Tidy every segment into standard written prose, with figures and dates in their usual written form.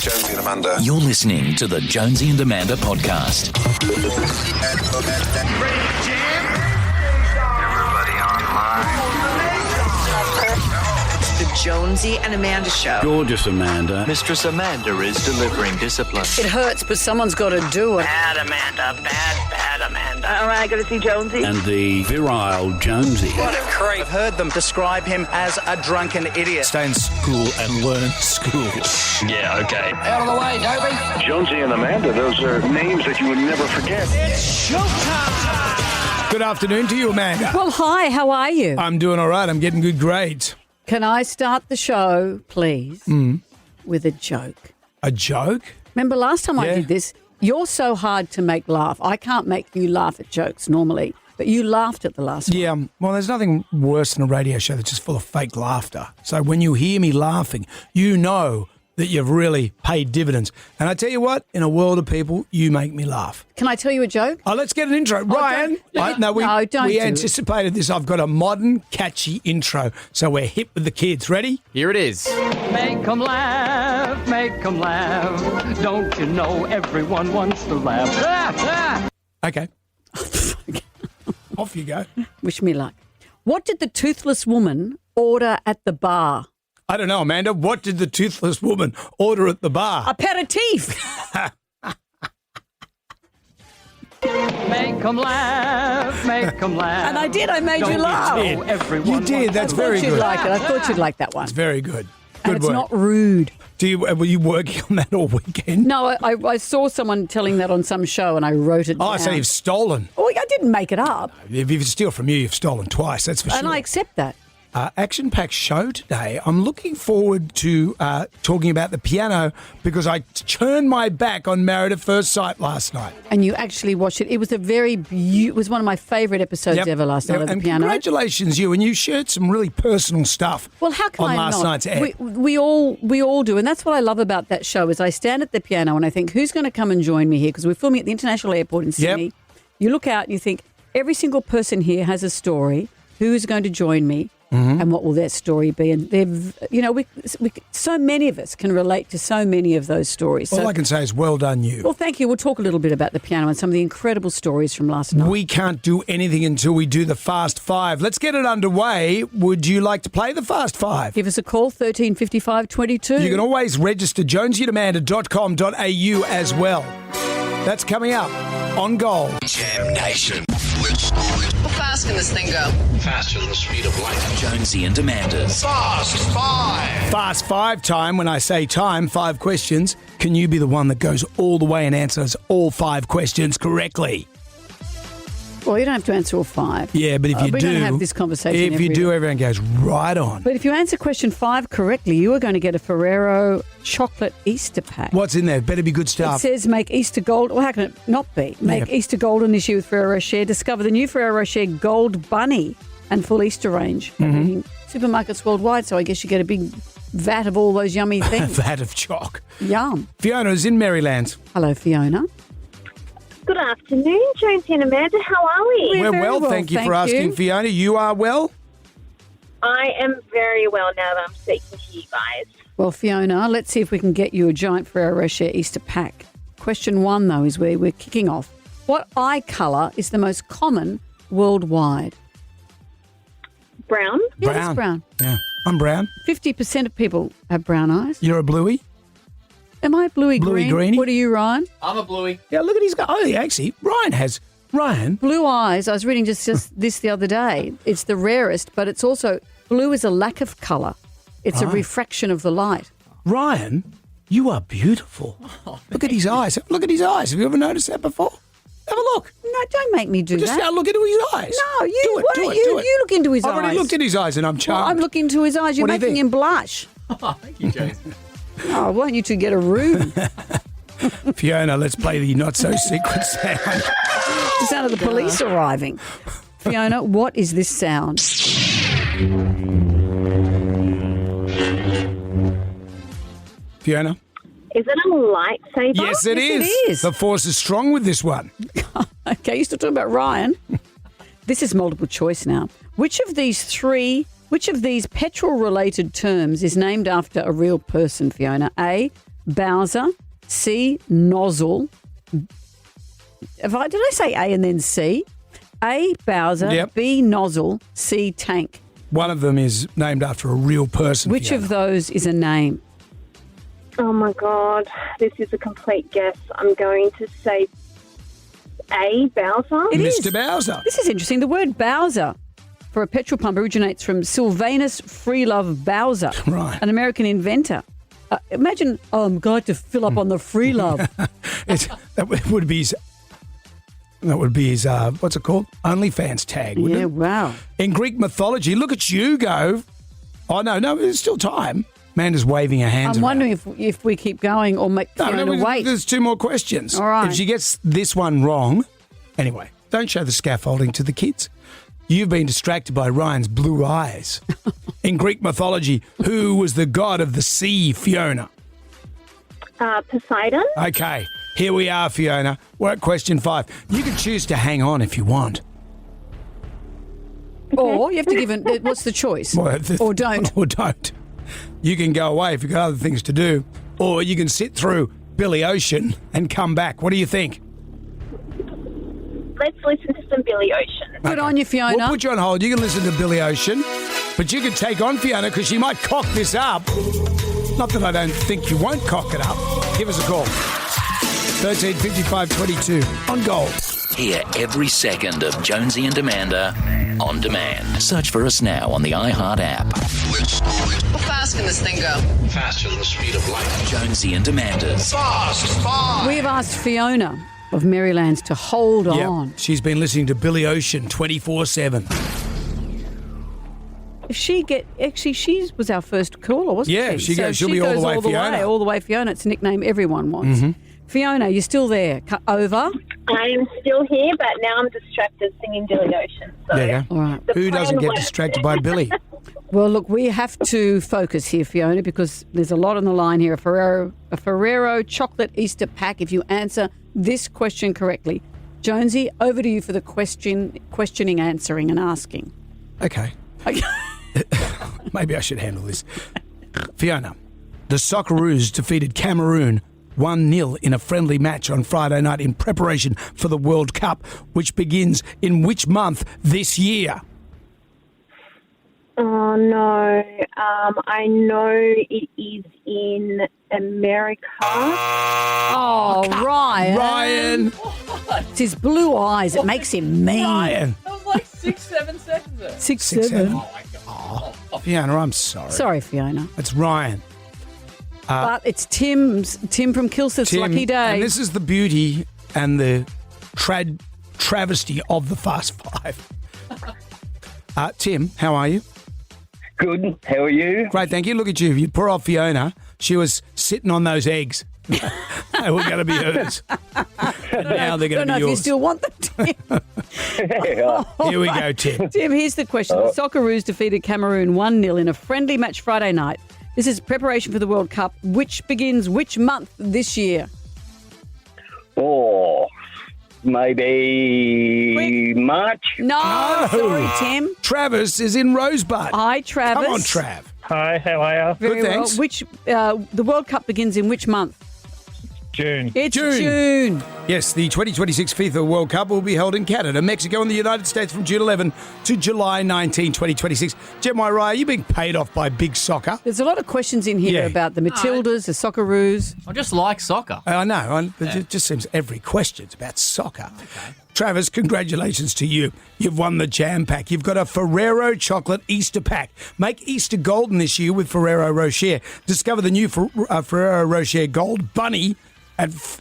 Jonesy and Amanda. You're listening to the Jonesy and Amanda podcast. Ready to jam? Everybody online. The Jonesy and Amanda Show. Gorgeous Amanda. Mistress Amanda is delivering discipline. It hurts, but someone's got to do it. Bad Amanda. Bad Amanda. All right, I got to see Jonesy. And the virile Jonesy. What a creep. I've heard them describe him as a drunken idiot. Stay in school and learn school. Yeah, okay. Out of the way, Dobie. Jonesy and Amanda, those are names that you would never forget. It's showtime! Good afternoon to you, Amanda. Well, hi, how are you? I'm doing all right. I'm getting good grades. Can I start the show, please, with a joke? A joke? Remember last time I Yeah. did this, you're so hard to make laugh. I can't make you laugh at jokes normally, but you laughed at the last one. Yeah, well, there's nothing worse than a radio show that's just full of fake laughter. So when you hear me laughing, you know that you've really paid dividends. And I tell you what, in a world of people, you make me laugh. Can I tell you a joke? Oh, let's get an intro. Ryan, don't we do it. anticipated this. I've got a modern, catchy intro, so we're hip with the kids. Ready? Here it is. Make 'em laugh, make 'em laugh. Don't you know everyone wants to laugh? Okay. Off you go. Wish me luck. What did the toothless woman order at the bar? I don't know, Amanda. What did the toothless woman order at the bar? Aperitif. Make 'em laugh, make 'em laugh. And I did. I made you Don't laugh. know did. everyone You did. wants That's to very I thought you'd good. like it. I thought you'd like that one. It's very good. And Good it's work. not rude. Were you working on that all weekend? No, I saw someone telling that on some show and I wrote it Oh, down. so you've stolen. Oh, I didn't make it up. If you steal from you, you've stolen twice. That's for sure. And I accept that. Action-packed show today. I'm looking forward to talking about the piano because I turned my back on Married at First Sight last night. And you actually watched it. It was it was one of my favourite episodes Yep. ever last night of the and piano. congratulations, you. And you shared some really personal stuff. Well, how can on I last not? night's ad. We all do, and that's what I love about that show. Is I stand at the piano and I think, who's going to come and join me here? Because we're filming at the International Airport in Sydney. Yep. You look out and you think, every single person here has a story. Who is going to join me? Mm-hmm. And what will their story be? And so many of us can relate to so many of those stories. All I can say is well done, you. Well, thank you. We'll talk a little bit about the piano and some of the incredible stories from last night. We can't do anything until we do the Fast Five. Let's get it underway. Would you like to play the Fast Five? Give us a call, 1355 22. You can always register jonesyandamanda.com.au as well. That's coming up on Gold. Jam Nation. How fast can this thing go? Faster than the speed of light. Jonesy and Amanda's Fast Five. Fast Five time. When I say time, 5 questions. Can you be the one that goes all the way and answers all 5 questions correctly? Well, you don't have to answer all 5. Yeah, but if you we do, don't have this conversation if you every do, day. everyone goes right on. But if you answer question 5 correctly, you are going to get a Ferrero chocolate Easter pack. What's in there? Better be good It stuff. says make Easter gold. Well, how can it not be? Make Yeah. Easter golden this year with Ferrero Rocher. Discover the new Ferrero Rocher Gold Bunny and full Easter range. Mm-hmm. Supermarkets worldwide, so I guess you get a big vat of all those yummy things. Vat of chalk. Yum. Fiona's in Maryland. Hello, Fiona. Good afternoon, Jonesy and Amanda. How are we? We're very well, well, thank you thank for asking, you. Fiona. You are well? I am very well now that I'm speaking to you guys. Well, Fiona, let's see if we can get you a giant Ferrero Rocher Easter pack. Question 1, though, is where we're kicking off. What eye colour is the most common worldwide? Brown? Yeah, it's brown. Yeah, I'm brown. 50% of people have brown eyes. You're a bluey? Am I bluey green? greeny? What are you, Ryan? I'm a bluey. Yeah, look at his guy. Oh, yeah, actually, Ryan. Blue eyes, I was reading just this the other day. It's the rarest, but it's also, blue is a lack of colour. It's a refraction of the light. Ryan, you are beautiful. Look at his eyes. Look at his eyes. Have you ever noticed that before? Have a look. No, don't make me do Just that. now look into his eyes. No, you, do it, why do don't it, you, do it. you look into his I've eyes. already looked at his eyes and I'm Well, charmed. I'm looking into his eyes. You're What do you making think? him blush. Thank you, James. Oh, why don't you two get a room? Fiona, let's play the not-so-secret sound. The sound of the police arriving. Fiona, what is this sound? Fiona? Is it a lightsaber? Yes, it is. It is. The force is strong with this one. Okay, you're still talking about Ryan. This is multiple choice now. Which of these petrol-related terms is named after a real person, Fiona? A, Bowser, C, nozzle. Did I say A and then C? A, Bowser, Yep. B, nozzle, C, tank. One of them is named after a real person. Which Fiona. of those is a name? Oh my God, this is a complete guess. I'm going to say A, Bowser. It is. Mr. Bowser. This is interesting. The word Bowser for a petrol pump originates from Sylvanus Freelove Bowser, Right. an American inventor. Imagine, I'm going to fill up on the Freelove. That would be his, what's it called? OnlyFans tag, wouldn't Yeah, it? wow. In Greek mythology, look at you go. Oh, no, there's still time. Amanda's waving her hands I'm around. wondering if we keep going or make Fiona wait. There's two more questions. All right. If she gets this one wrong, anyway, don't show the scaffolding to the kids. You've been distracted by Ryan's blue eyes. In Greek mythology, who was the god of the sea, Fiona? Poseidon. Okay, here we are, Fiona. We're at question 5. You can choose to hang on if you want. Or you have to give it, what's the choice? Or don't. Or don't. You can go away if you've got other things to do, or you can sit through Billy Ocean and come back. What do you think? Let's listen to some Billy Ocean. Good on you, Fiona. We'll put you on hold. You can listen to Billy Ocean, but you can take on Fiona because she might cock this up. Not that I don't think you won't cock it up. Give us a call. 13 55 22 on Gold. Hear every second of Jonesy and Amanda on demand. Search for us now on the iHeart app. How fast can this thing go? Faster than the speed of light. Jonesy and Amanda's Fast 5. We have asked Fiona of Maryland to hold Yep. on. She's been listening to Billy Ocean 24/7. If she she was our first caller, wasn't Yeah, she? she'll be all the way, Fiona. All the way, Fiona. It's a nickname everyone wants. Mm-hmm. Fiona, you're still there. Over. I am still here, but now I'm distracted singing Billy Ocean. So There you go. All right. Who doesn't plan get works. distracted by Billy? Well, look, we have to focus here, Fiona, because there's a lot on the line here. A Ferrero chocolate Easter pack. If you answer this question correctly, Jonesy, over to you for the questioning, answering, and asking. Okay. Okay. Maybe I should handle this. Fiona, the Socceroos defeated Cameroon 1-0 in a friendly match on Friday night in preparation for the World Cup, which begins in which month this year? Oh, no. I know it is in America. Oh, Ryan. It's his blue eyes. It makes him mean. Ryan. That was like 6-7 seconds there. 6-7. Fiona, I'm sorry. Sorry, Fiona. It's Ryan. But it's Tim from Kilsyth's Tim, lucky day. And this is the beauty and the travesty of the Fast Five. Tim, how are you? Good. How are you? Great, thank you. Look at you. You poor old Fiona. She was sitting on those eggs. They were going to be hers. Now they're going to don't know be if you yours. still want them, Tim. Here we go, Tim. Tim, here's the question. The Socceroos defeated Cameroon 1-0 in a friendly match Friday night. This is preparation for the World Cup, which begins which month this year? Oh, maybe Quick. March. No, sorry, Tim. Travis is in Rosebud. Hi, Travis. Come on, Trav. Hi, how are you? Very Good, well. thanks. Which the World Cup begins in which month? June. It's June. June. Yes, the 2026 FIFA World Cup will be held in Canada, Mexico, and the United States from June 11 to July 19, 2026. Jem Ryan, you're being paid off by big soccer. There's a lot of questions in here Yeah. about the Matildas, the Socceroos. I just like soccer. I know. It just seems every question's about soccer. Okay. Travis, congratulations to you. You've won the Jam Pack. You've got a Ferrero chocolate Easter pack. Make Easter golden this year with Ferrero Rocher. Discover the new Ferrero Rocher Gold Bunny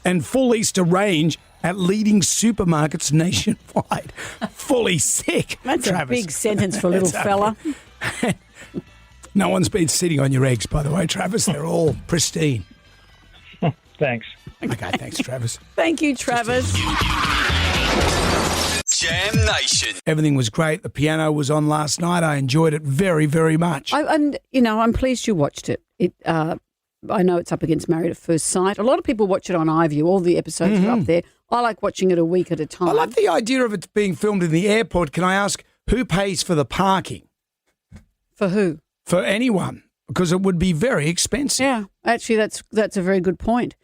and full Easter range at leading supermarkets nationwide. Fully sick. That's Travis. a big sentence for a little It's fella. No one's been sitting on your eggs, by the way, Travis. They're all pristine. Thanks. Okay, thanks, Travis. Thank you, Travis. Jam Nation. Everything was great. The piano was on last night. I enjoyed it very, very much. I'm pleased you watched it. I know it's up against Married at First Sight. A lot of people watch it on iView. All the episodes are up there. I like watching it a week at a time. I like the idea of it being filmed in the airport. Can I ask who pays for the parking? For who? For anyone. because it would be very expensive. Yeah, actually, that's a very good point.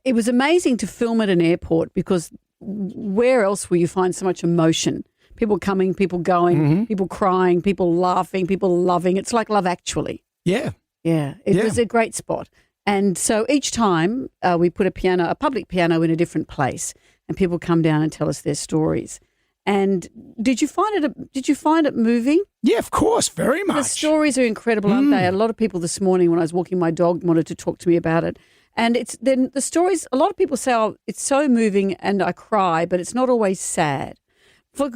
It was amazing to film at an airport because where else will you find so much emotion? People coming, people going, people crying, people laughing, people loving. It's like Love Actually. Yeah. Yeah, it was a great spot. And so each time we put a public piano in a different place, and people come down and tell us their stories. And did you find it moving? Yeah, of course, very much. The stories are incredible, aren't they? A lot of people this morning when I was walking my dog wanted to talk to me about it. And then the stories, a lot of people say, oh, it's so moving and I cry, but it's not always sad.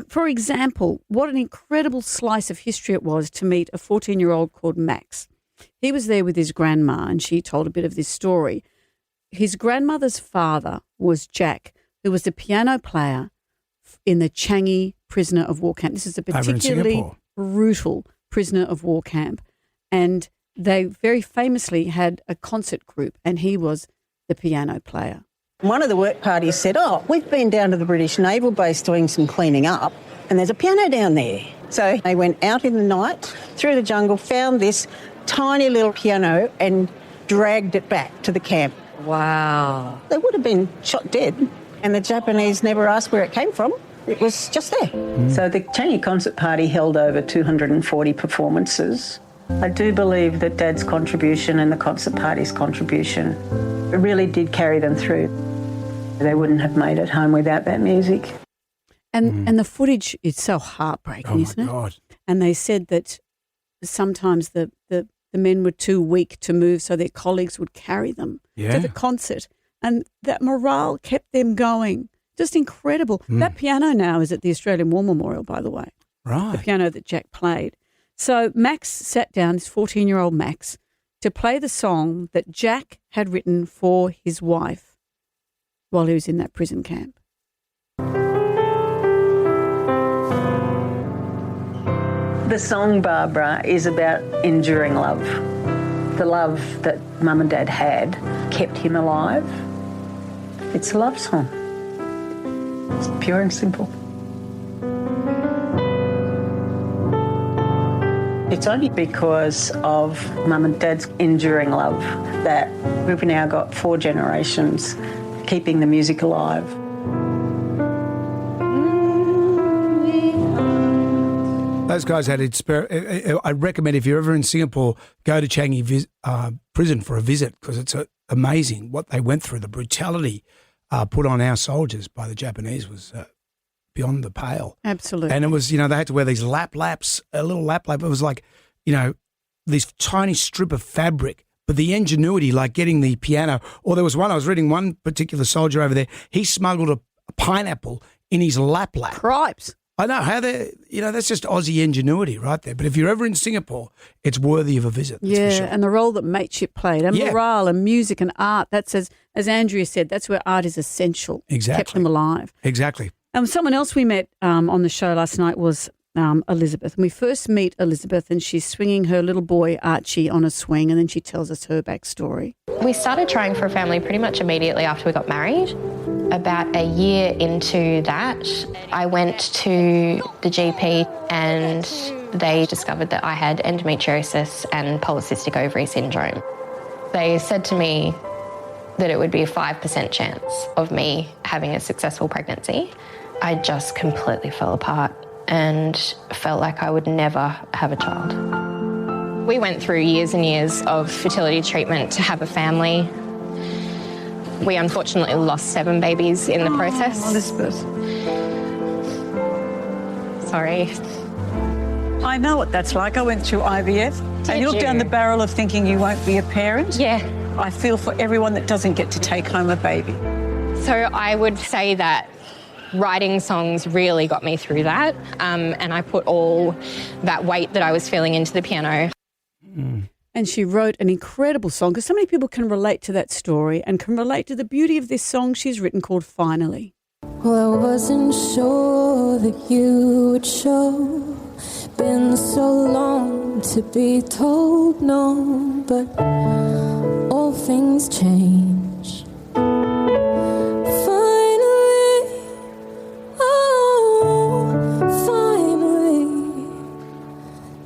For example, what an incredible slice of history it was to meet a 14-year-old called Max. He was there with his grandma and she told a bit of this story. His grandmother's father was Jack, who was the piano player in the Changi prisoner of war camp. This is a particularly brutal prisoner of war camp. And they very famously had a concert group and he was the piano player. One of the work parties said, oh, we've been down to the British Naval Base doing some cleaning up and there's a piano down there. So they went out in the night, through the jungle, found this tiny little piano and dragged it back to the camp. Wow. They would have been shot dead and the Japanese never asked where it came from. It was just there. So the Changi concert party held over 240 performances. I do believe that Dad's contribution and the concert party's contribution really did carry them through. They wouldn't have made it home without that music. And the footage is so heartbreaking, isn't it? Oh, my God. And they said that sometimes the men were too weak to move, so their colleagues would carry them to the concert. And that morale kept them going. Just incredible. That piano now is at the Australian War Memorial, by the way. Right. The piano that Jack played. So Max sat down, this 14-year-old Max, to play the song that Jack had written for his wife while he was in that prison camp. The song, Barbara, is about enduring love. The love that Mum and Dad had kept him alive. It's a love song. It's pure and simple. It's only because of Mum and Dad's enduring love that we've now got 4 generations keeping the music alive. Those guys had I recommend if you're ever in Singapore, go to Changi prison for a visit because it's amazing what they went through. The brutality put on our soldiers by the Japanese was beyond the pale. Absolutely. And it was, they had to wear these laps, a little lap. It was like, this tiny strip of fabric. But the ingenuity, like getting the piano, or there was I was reading one particular soldier over there, he smuggled a pineapple in his lap. Cripes. I know how that's just Aussie ingenuity right there. But if you're ever in Singapore, it's worthy of a visit. Yeah, for sure. And the role that mateship played, and morale, and music, and art. That's as Andrea said, that's where art is essential. Exactly, kept them alive. Exactly. Someone else we met on the show last night was Elizabeth. And we first meet Elizabeth, and she's swinging her little boy Archie on a swing, and then she tells us her backstory. We started trying for a family pretty much immediately after we got married. About a year into that, I went to the GP and they discovered that I had endometriosis and polycystic ovary syndrome. They said to me that it would be a 5% chance of me having a successful pregnancy. I just completely fell apart and felt like I would never have a child. We went through years and years of fertility treatment to have a family. We unfortunately lost 7 babies in the process. Elizabeth. Sorry. I know what that's like. I went through IVF. And you look down the barrel of thinking you won't be a parent. Yeah. I feel for everyone that doesn't get to take home a baby. So I would say that writing songs really got me through that. And I put all that weight that I was feeling into the piano. And she wrote an incredible song because so many people can relate to that story and can relate to the beauty of this song she's written called Finally. Well, I wasn't sure that you would show. Been so long to be told no, but all things change. Finally, oh, finally,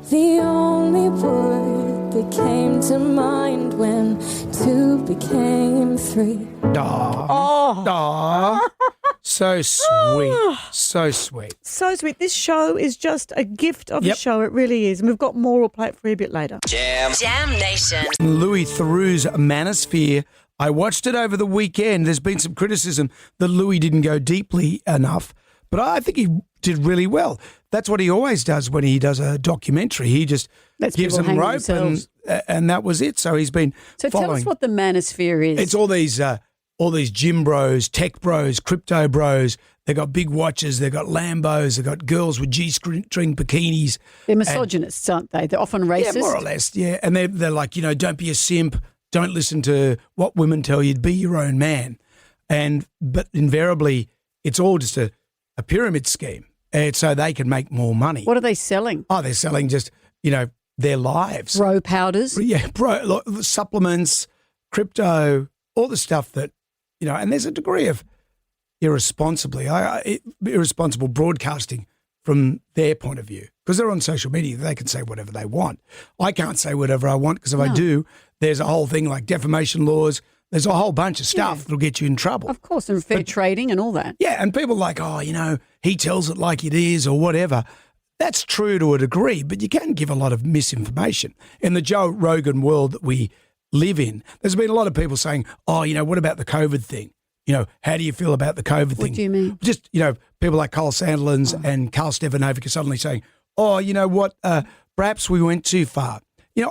the only word that came free. Aw. So sweet. So sweet. So sweet. This show is just a gift of a show. It really is. And we've got more. We'll play it for you a bit later. Jam Nation. Louis Theroux's Manosphere. I watched it over the weekend. There's been some criticism that Louis didn't go deeply enough, but I think he did really well. That's what he always does when he does a documentary. He just gives them rope, and that was it. So he's been following. Tell us what the Manosphere is. It's all these gym bros, tech bros, crypto bros. They've got big watches. They've got Lambos. They've got girls with G-string bikinis. They're misogynists, aren't they? They're often racist. Yeah, more or less, yeah. And they're like, don't be a simp. Don't listen to what women tell you. Be your own man. But invariably, it's all just a pyramid scheme. And so they can make more money. What are they selling? Oh, they're selling just, their lives. Bro powders? Yeah, supplements, crypto, all the stuff that, and there's a degree of irresponsible broadcasting from their point of view. Because they're on social media, they can say whatever they want. I can't say whatever I want because if I do, there's a whole thing like defamation laws. There's a whole bunch of stuff that'll get you in trouble. Of course, and fair trading and all that. Yeah, and people are like, he tells it like it is or whatever. That's true to a degree, but you can give a lot of misinformation. In the Joe Rogan world that we live in, there's been a lot of people saying, what about the COVID thing? How do you feel about the COVID thing? What do you mean? Just, people like Carl Sandilands and Carl Stefanovic are suddenly saying, perhaps we went too far.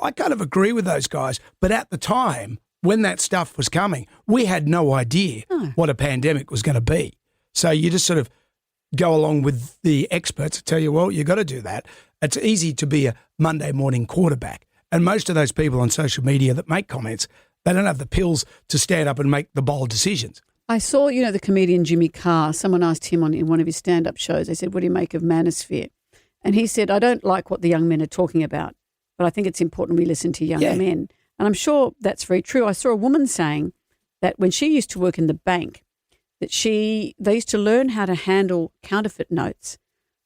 I kind of agree with those guys, but at the time when that stuff was coming, we had no idea what a pandemic was going to be. So you just sort of go along with the experts tell you, well, you got to do that. It's easy to be a Monday morning quarterback. And most of those people on social media that make comments, they don't have the pills to stand up and make the bold decisions. I saw, the comedian Jimmy Carr, someone asked him in one of his stand-up shows, they said, what do you make of Manosphere? And he said, I don't like what the young men are talking about, but I think it's important we listen to young men. And I'm sure that's very true. I saw a woman saying that when she used to work in the bank, that they used to learn how to handle counterfeit notes,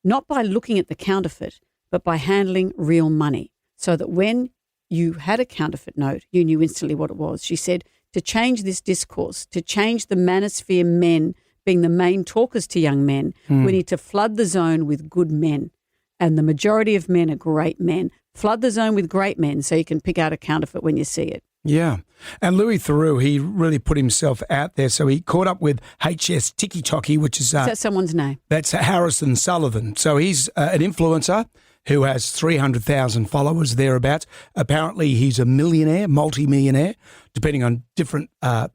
not by looking at the counterfeit, but by handling real money, so that when you had a counterfeit note, you knew instantly what it was. She said, to change this discourse, to change the manosphere men being the main talkers to young men, we need to flood the zone with good men. And the majority of men are great men. Flood the zone with great men so you can pick out a counterfeit when you see it. Yeah. And Louis Theroux, he really put himself out there. So he caught up with HS TikTok, which is... Is that someone's name? That's Harrison Sullivan. So he's an influencer who has 300,000 followers, thereabouts. Apparently he's a millionaire, multi-millionaire, depending on different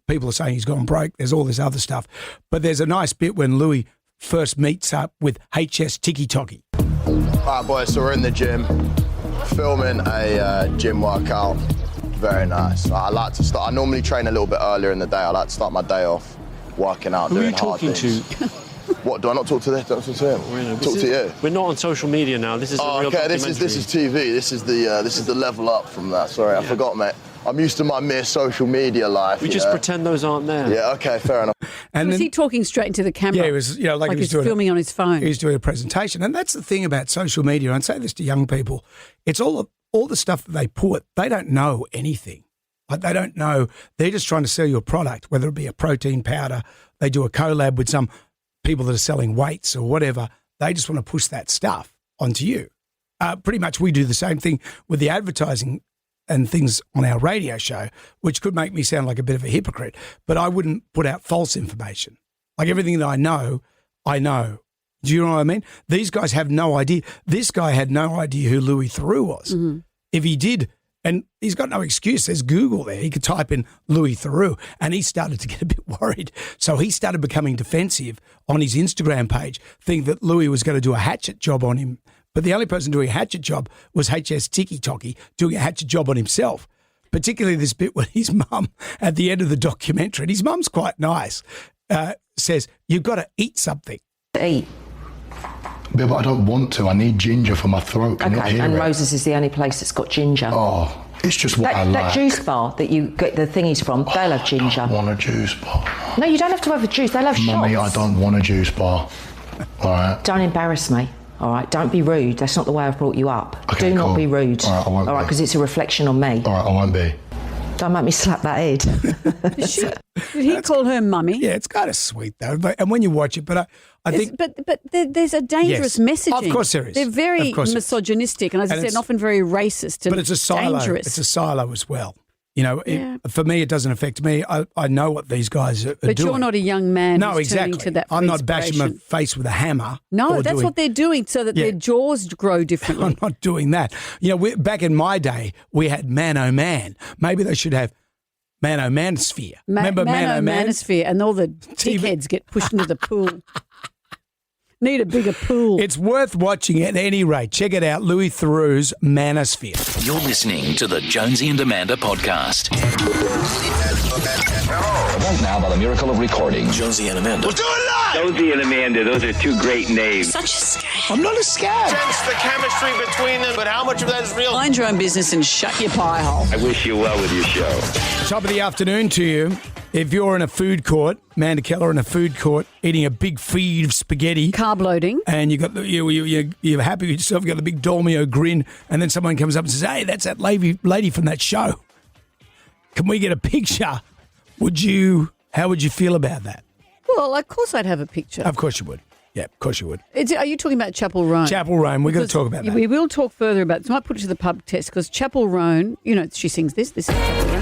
people are saying he's gone broke. There's all this other stuff. But there's a nice bit when Louis first meets up with HS TikTok. All right, boys, so we're in the gym, filming a gym workout. Very nice. I like to start. I normally train a little bit earlier in the day. I like to start my day off working out, doing hard things. Who are you talking to? What, do I not talk to this? Don't talk to him. Talk to you. We're not on social media now. This is a real okay. This is TV. This is the level up from that. Sorry, I forgot, mate. I'm used to my mere social media life. We just pretend those aren't there. Yeah, okay, fair enough. And was he talking straight into the camera? Yeah, he was. Like he was filming on his phone. He was doing a presentation, and that's the thing about social media. And I say this to young people: it's all the stuff that they put. They don't know anything. Like they don't know. They're just trying to sell you a product, whether it be a protein powder. They do a collab with some people that are selling weights or whatever. They just want to push that stuff onto you. Pretty much, we do the same thing with the advertising and things on our radio show, which could make me sound like a bit of a hypocrite, but I wouldn't put out false information. Like everything that I know. Do you know what I mean? These guys have no idea. This guy had no idea who Louis Theroux was. Mm-hmm. If he did, and he's got no excuse, there's Google there. He could type in Louis Theroux, and he started to get a bit worried. So he started becoming defensive on his Instagram page, thinking that Louis was going to do a hatchet job on him. But the only person doing a hatchet job was HS TikTok doing a hatchet job on himself, particularly this bit when his mum, at the end of the documentary, and his mum's quite nice, says, you've got to eat something. Eat. Yeah, but I don't want to. I need ginger for my throat. Can okay, and Moses is the only place that's got ginger. Oh, it's just what I like. That juice bar that you get the thingies from, they'll have ginger. I don't want a juice bar. No, you don't have to have a juice. They'll have shots. Mummy, I don't want a juice bar. All right. Don't embarrass me. All right, don't be rude. That's not the way I've brought you up. Okay, Do not be rude. All right, I won't be. All right, because it's a reflection on me. All right, I won't be. Don't make me slap that head. Did he call her mummy? Yeah, it's kind of sweet though. And when you watch it, but I think, but there's a dangerous messaging. Of course there is. They're very Of course there is. misogynistic, and as I said, often very racist. And but it's a silo. dangerous. It's a silo as well. You know, for me, it doesn't affect me. I know what these guys are But doing. you're not a young man. No, who's turning exactly. To that I'm not bashing my inspiration. face with a hammer. No, or that's doing- what they're doing so that their jaws grow differently. I'm not doing that. You know, back in my day, we had Man O' Man. Maybe they should have Man O' Manosphere. Remember Man O' Man? Manosphere, and all the dickheads get pushed into the pool. Need a bigger pool. It's worth watching at any rate. Check it out, Louis Theroux's Manosphere. You're listening to the Jonesy and Amanda podcast. Right now, by the miracle of recording, Jonesy and Amanda. We'll do it live! Jonesy and Amanda, those are two great names. Such a scam. I'm not a scab. Sense the chemistry between them, but how much of that is real? Mind your own business and shut your pie hole. I wish you well with your show. Top of the afternoon to you. If you're in a food court, Amanda Keller in a food court, eating a big feed of spaghetti, carb loading, and you got you're happy with yourself, you got the big Dolmio grin, and then someone comes up and says, "Hey, that's that lady from that show. Can we get a picture?" How would you feel about that? Well, of course I'd have a picture. Of course you would. Yeah, of course you would. Are you talking about Chapel Roan? Chapel Roan. We're going to talk about that. We will talk further about this. I might put it to the pub test because Chapel Roan, you know, she sings this. This is Chapel Roan.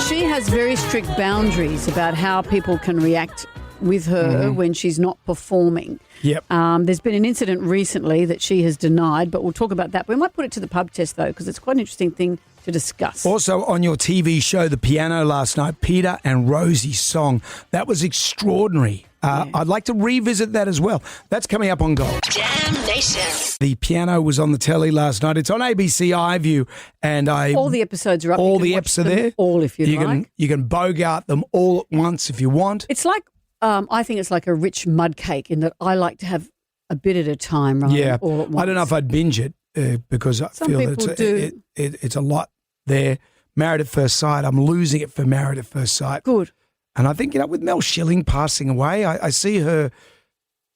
She has very strict boundaries about how people can react with her when she's not performing. Yep. There's been an incident recently that she has denied, but we'll talk about that. We might put it to the pub test, though, because it's quite an interesting thing to discuss. Also on your TV show, The Piano, last night, Peter and Rosie's song. That was extraordinary. I'd like to revisit that as well. That's coming up on Gold. Jam Nation. The Piano was on the telly last night. It's on ABC iView, and all the episodes are up. All You can the watch eps are them there. all if you like. You can bogart them all at once if you want. It's like, I think it's like a rich mud cake in that I like to have a bit at a time rather than all at once. I don't know if I'd binge it because I Some feel people do. It's a lot there. Married at First Sight, I'm losing it for Married at First Sight. Good. And I think, you know, with Mel Schilling passing away, I see her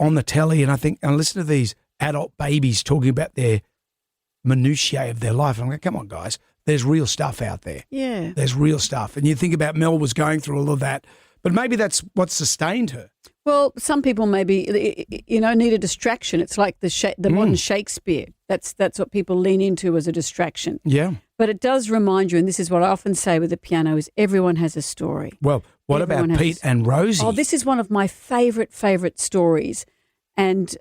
on the telly and I listen to these adult babies talking about their minutiae of their life. And I'm like, come on, guys, there's real stuff out there. Yeah. There's real stuff. And you think about Mel was going through all of that, but maybe that's what sustained her. Well, some people maybe, you know, need a distraction. It's like the modern Shakespeare. That's what people lean into as a distraction. Yeah. But it does remind you, and this is what I often say with the piano, is everyone has a story. Well, what Everyone about has- Pete and Rosie? Oh, this is one of my favourite stories. And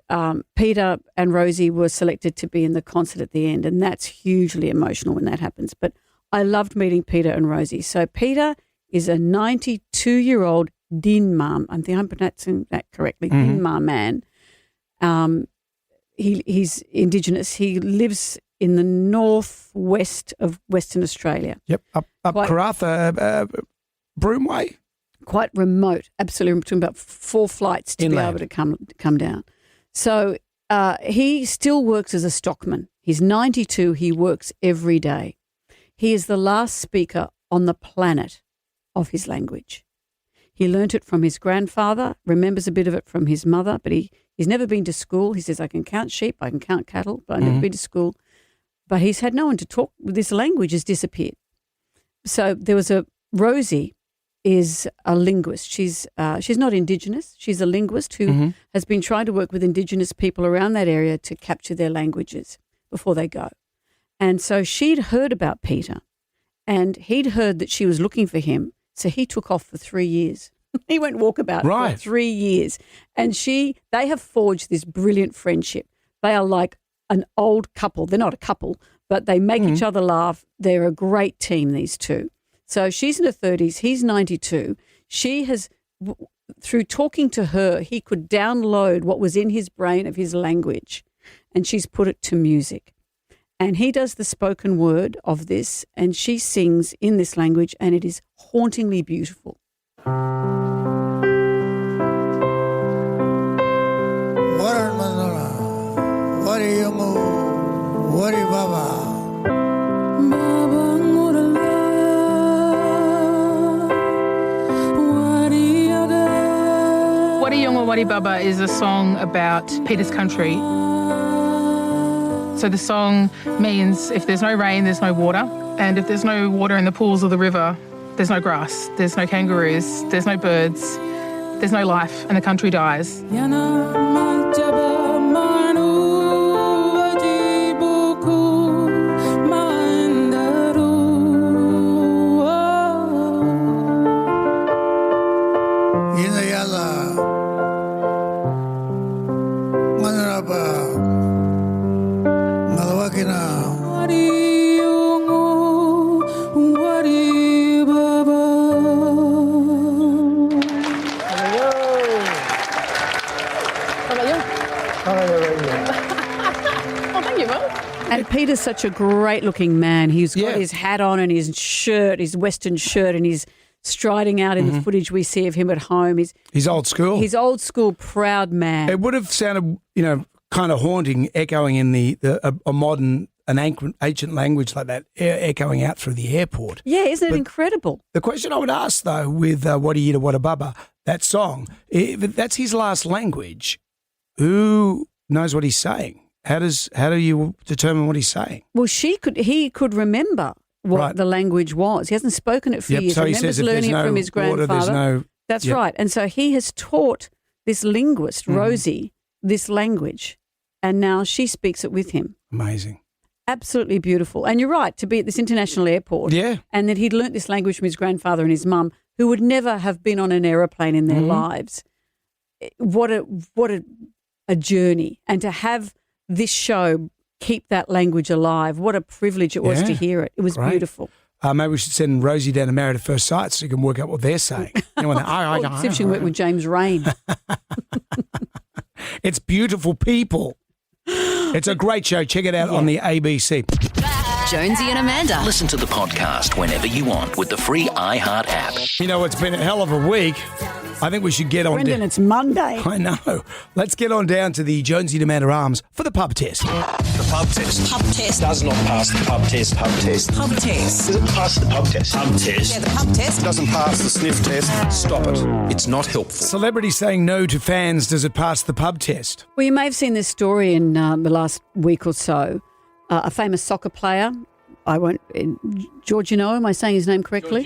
Peter and Rosie were selected to be in the concert at the end, and that's hugely emotional when that happens. But I loved meeting Peter and Rosie. So Peter is a 92-year-old Dinma. I think I'm pronouncing that correctly. Dinma man. He's Indigenous. He lives in the northwest of Western Australia. Yep, up Karratha, Broome Way. Quite remote, absolutely, between about 4 flights to Inland. be able to come down. So he still works as a stockman. He's 92. He works every day. He is the last speaker on the planet of his language. He learnt it from his grandfather, remembers a bit of it from his mother, but he's never been to school. He says, I can count sheep, I can count cattle, but I've never been to school. But he's had no one to talk with. This language has disappeared. So there was Rosie is a linguist. She's not Indigenous. She's a linguist who has been trying to work with Indigenous people around that area to capture their languages before they go. And so she'd heard about Peter and he'd heard that she was looking for him. So he took off for 3 years. He went walkabout for 3 years. And they have forged this brilliant friendship. They are like an old couple. They're not a couple, but they make each other laugh. They're a great team, these two. So she's in her 30s. He's 92. She has, through talking to her, he could download what was in his brain of his language, and she's put it to music. And he does the spoken word of this, and she sings in this language, and it is hauntingly beautiful. Wadi Yunga Wadi Baba is a song about Peter's country. So the song means if there's no rain, there's no water. And if there's no water in the pools or the river, there's no grass, there's no kangaroos, there's no birds, there's no life, and the country dies. And Peter's such a great-looking man. He's got his hat on and his shirt, his Western shirt, and he's striding out in the footage we see of him at home. He's old school. He's old school, proud man. It would have sounded, kind of haunting, echoing in a modern, an ancient language like that, echoing out through the airport. Yeah, isn't it incredible? The question I would ask, though, with Wada Yida Wada Baba, that song, if that's his last language, who knows what he's saying? How do you determine what he's saying? Well, he could remember what the language was. He hasn't spoken it for years. So he remembers learning it from his grandfather. That's right. And so he has taught this linguist, Rosie, this language, and now she speaks it with him. Amazing. Absolutely beautiful. And you're right, to be at this international airport and that he'd learnt this language from his grandfather and his mum, who would never have been on an aeroplane in their lives. What a journey. And to have this show keep that language alive. What a privilege it was to hear it. It was beautiful. Maybe we should send Rosie down to Married at First Sight so you can work out what they're saying. See if she can work with James Rain. It's beautiful people. It's a great show. Check it out on the ABC. Jonesy and Amanda. Listen to the podcast whenever you want with the free iHeart app. It's been a hell of a week. I think we should get on. Brendan, it's Monday. I know. Let's get on down to the Jonesy and Amanda Arms for the pub test. The pub test. Pub test. Does not pass the pub test. Pub test. Pub test. Does it pass the pub test? Pub test. Yeah, the pub test. Doesn't pass the sniff test. Stop it. It's not helpful. Celebrities saying no to fans. Does it pass the pub test? Well, you may have seen this story in the last week or so. A famous soccer player, Jorginho, am I saying his name correctly?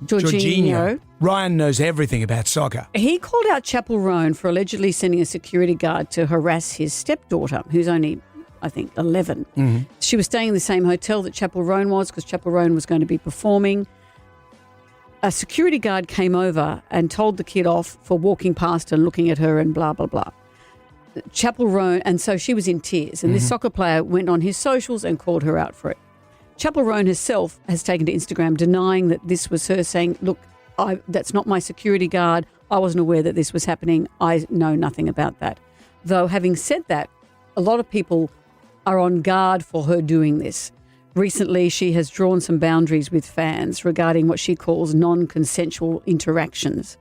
Jorginho. Ryan knows everything about soccer. He called out Chapel Roan for allegedly sending a security guard to harass his stepdaughter, who's only, I think, 11. Mm-hmm. She was staying in the same hotel that Chapel Roan was because Chapel Roan was going to be performing. A security guard came over and told the kid off for walking past and looking at her and blah, blah, blah. Chapel Roan, and so she was in tears. And this soccer player went on his socials and called her out for it. Chapel Roan herself has taken to Instagram denying that this was her, saying, look, that's not my security guard. I wasn't aware that this was happening. I know nothing about that. Though having said that, a lot of people are on guard for her doing this. Recently, she has drawn some boundaries with fans regarding what she calls non-consensual interactions.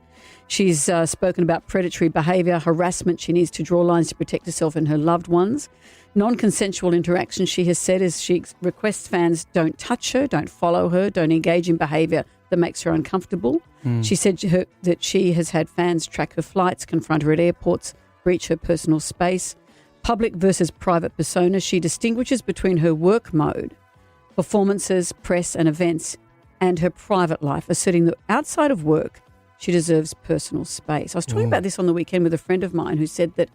She's spoken about predatory behaviour, harassment. She needs to draw lines to protect herself and her loved ones. Non-consensual interaction, she has said, is she requests fans don't touch her, don't follow her, don't engage in behaviour that makes her uncomfortable. She said that she has had fans track her flights, confront her at airports, breach her personal space. Public versus private persona, she distinguishes between her work mode, performances, press and events, and her private life, asserting that outside of work, she deserves personal space. I was talking about this on the weekend with a friend of mine who said that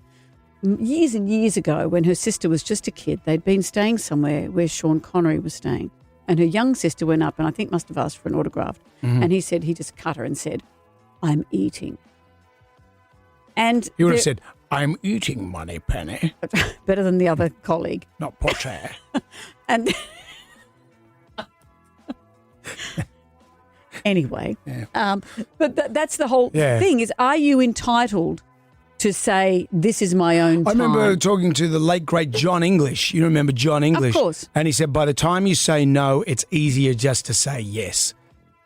years and years ago, when her sister was just a kid, they'd been staying somewhere where Sean Connery was staying. And her young sister went up and I think must have asked for an autograph. And he said, he just cut her and said, I'm eating. And he would have said, I'm eating, Moneypenny. Better than the other colleague. Not Potter. And anyway, but that's the whole thing is, are you entitled to say, this is my own time? I remember talking to the late, great John English. You remember John English? Of course. And he said, by the time you say no, it's easier just to say yes.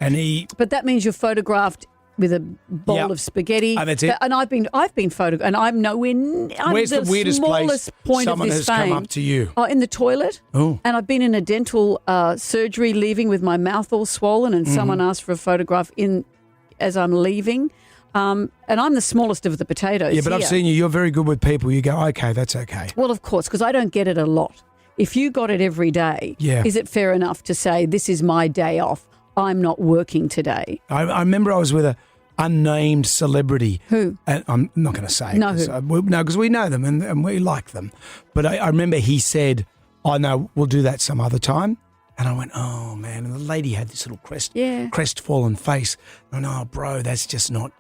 But that means you're photographed with a bowl of spaghetti. And that's it. And I've been photographed, and I'm nowhere near. Where's the weirdest place someone has come up to you? Oh, in the toilet. Oh. And I've been in a dental surgery leaving with my mouth all swollen, and someone asked for a photograph as I'm leaving. And I'm the smallest of the potatoes. Yeah, but I've seen you. You're very good with people. You go, okay, that's okay. Well, of course, because I don't get it a lot. If you got it every day, Yeah. is it fair enough to say, this is my day off, I'm not working today? I remember I was with a unnamed celebrity. Who? And I'm not going to say. No, who? Because we know them and we like them. But I remember he said, "Oh no, we'll do that some other time." And I went, "Oh man!" And the lady had this little crestfallen face. And I went, "Oh, bro, that's just not."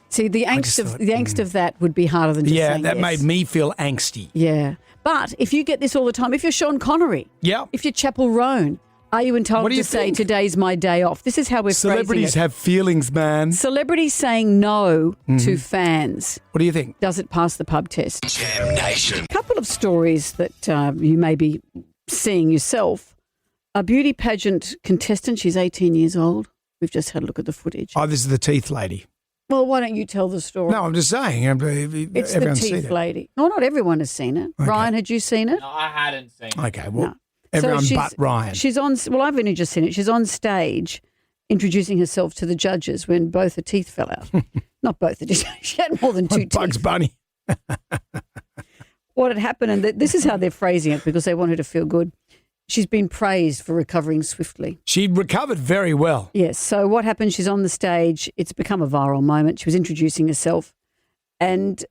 See, the angst of that would be harder than just saying that yes. made me feel angsty. Yeah, but if you get this all the time, if you're Sean Connery, if you're Chapel Roan, are you entitled What do you to say think? today's my day off? This is how we're Celebrities phrasing it. have feelings, man. Celebrities saying no to fans. What do you think? Does it pass the pub test? Jam Nation. A couple of stories that you may be seeing yourself. A beauty pageant contestant, she's 18 years old. We've just had a look at the footage. Oh, this is the teeth lady. Well, why don't you tell the story? No, I'm just saying. It's the everyone's seen teeth it. lady. No, not everyone has seen it. Okay. Ryan, had you seen it? No, I hadn't seen it. Okay, well, No. everyone So but Ryan. She's on. Well, I've only just seen it. She's on stage, introducing herself to the judges when both her teeth fell out. Not both. She had more than two teeth. Bugs Bunny. What had happened, and this is how they're phrasing it because they want her to feel good. She's been praised for recovering swiftly. She recovered very well. Yes. So what happened? She's on the stage. It's become a viral moment. She was introducing herself, and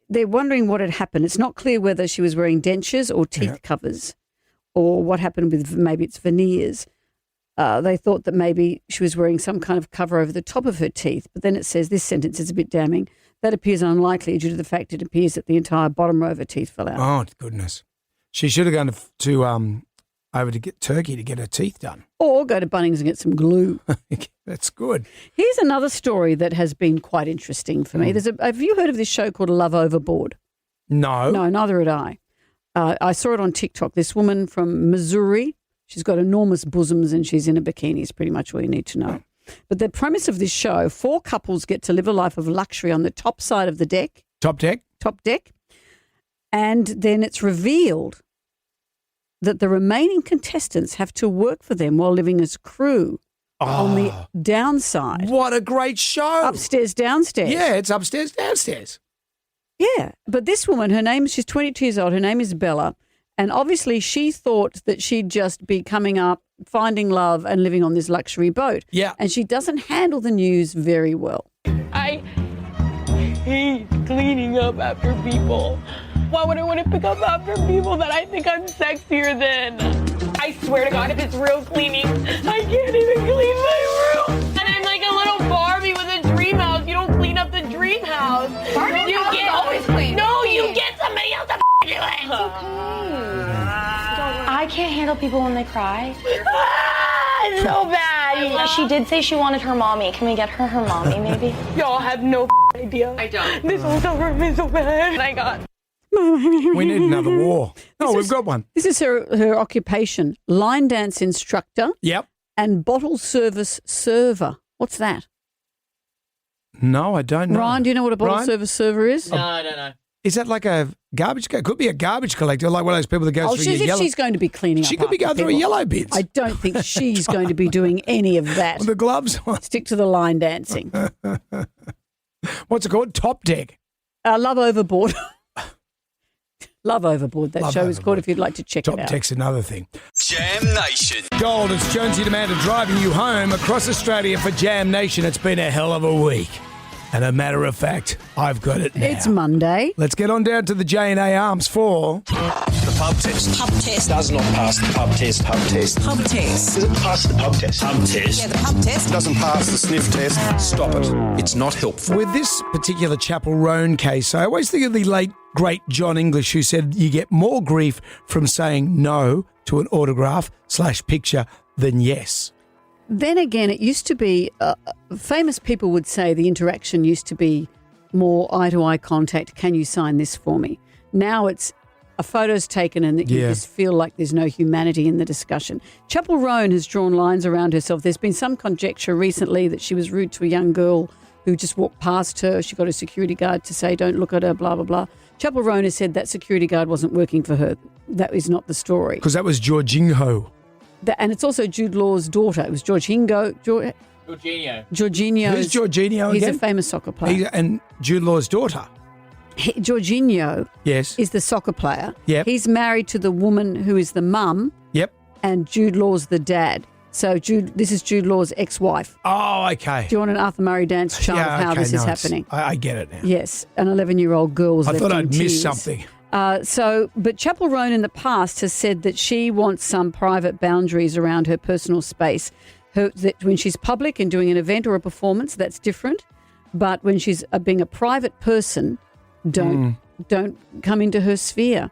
they're wondering what had happened. It's not clear whether she was wearing dentures or teeth covers, or what happened with maybe it's veneers. They thought that maybe she was wearing some kind of cover over the top of her teeth. But then it says, this sentence is a bit damning, that appears unlikely due to the fact it appears that the entire bottom row of her teeth fell out. Oh, goodness. She should have gone to over to get Turkey to get her teeth done. Or go to Bunnings and get some glue. That's good. Here's another story that has been quite interesting for me. Have you heard of this show called Love Overboard? No. No, neither had I. I saw it on TikTok. This woman from Missouri, she's got enormous bosoms and she's in a bikini is pretty much all you need to know. But the premise of this show, 4 couples get to live a life of luxury on the top side of the deck. Top deck? Top deck. And then it's revealed that the remaining contestants have to work for them while living as crew on the downside. What a great show. Upstairs, downstairs. Yeah, it's upstairs, downstairs. Yeah, but this woman, she's 22 years old, her name is Bella, and obviously she thought that she'd just be coming up, finding love and living on this luxury boat. Yeah. And she doesn't handle the news very well. I hate cleaning up after people. Why would I want to pick up after people that I think I'm sexier than? I swear to God, if it's real cleaning, I can't even clean my room. And I'm like a little Barbie with a dream house. You don't clean up the dream house. Barbie You house is always clean. No, you get somebody else to do it. I can't handle people when they cry. It's so bad. She did say she wanted her mommy. Can we get her mommy, maybe? Y'all have no idea. I don't. This will suffer me so bad. I got. We need another war. No, we've got one. This is her occupation, line dance instructor. Yep. And bottle service server. What's that? No, I don't know. Ryan, do you know what a bottle Ryan? service server is? No, I don't know. Is that like a garbage? Could be a garbage collector, like one of those people that goes through your yellow. She's going to be cleaning up. She could be after going through people. yellow bins. I don't think she's going to be doing any of that. With the gloves on. Stick to the line dancing. What's it called? Top Deck. Love Overboard. Love Overboard, that Love show is Overboard. called if you'd like to check Top it out. Deck's another thing. Jam Nation. Gold, it's Jonesy and Amanda driving you home across Australia for Jam Nation. It's been a hell of a week. And a matter of fact, I've got it now. It's Monday. Let's get on down to the J&A Arms for... The pub test. Pub test. Does not pass the pub test. Pub test. Pub test. Does it pass the pub test? Pub test. Yeah, the pub test. Doesn't pass the sniff test. Stop it. It's not helpful. With this particular Chapel Roan case, I always think of the late, great John English, who said you get more grief from saying no to an autograph/picture than yes. Then again, it used to be, famous people would say the interaction used to be more eye-to-eye contact. Can you sign this for me? Now it's a photo's taken and that you just feel like there's no humanity in the discussion. Chapel Roan has drawn lines around herself. There's been some conjecture recently that she was rude to a young girl who just walked past her. She got a security guard to say, don't look at her, blah, blah, blah. Chapel Roan has said that security guard wasn't working for her. That is not the story. Because that was Jorginho. And it's also Jude Law's daughter. It was Jorginho. Jorginho. Jorginho. Who's Jorginho He's again? a famous soccer player. And Jude Law's daughter. Jorginho Yes. is the soccer player. Yep. He's married to the woman who is the mum. Yep. And Jude Law's the dad. So this is Jude Law's ex-wife. Oh, okay. Do you want an Arthur Murray dance chart of how this is nice. happening? I get it now. Yes, an 11-year-old girl was I left thought in I'd tears. missed something. But Chapel Roan in the past has said that she wants some private boundaries around her personal space. That when she's public and doing an event or a performance, that's different. But when she's being a private person, don't come into her sphere.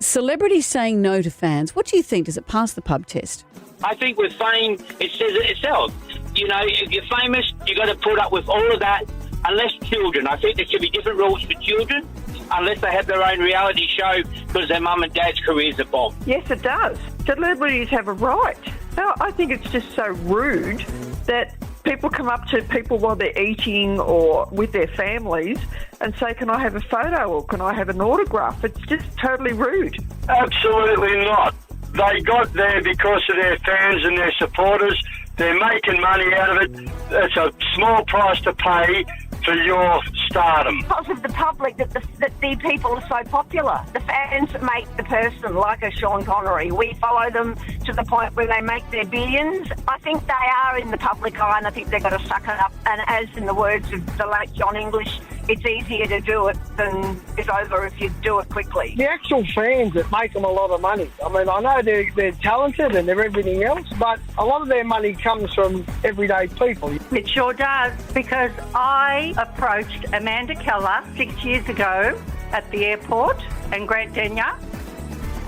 Celebrities saying no to fans. What do you think? Does it pass the pub test? I think with fame, it says it itself. You know, if you're famous, you got to put up with all of that, unless children. I think there should be different rules for children, unless they have their own reality show because their mum and dad's careers are bombed. Yes, it does. Celebrities have a right. Now, I think it's just so rude that people come up to people while they're eating or with their families and say, can I have a photo or can I have an autograph? It's just totally rude. Absolutely not. They got there because of their fans and their supporters. They're making money out of it. It's a small price to pay for your stardom. Because of the public that the people are so popular. The fans make the person, like a Sean Connery. We follow them to the point where they make their billions. I think they are in the public eye and I think they've got to suck it up. And as in the words of the late John English, it's easier to do it than it's over if you do it quickly. The actual fans that make them a lot of money. I mean, I know they're talented and they're everything else, but a lot of their money comes from everyday people. It sure does, because I approached Amanda Keller 6 years ago at the airport and Grant Denyer,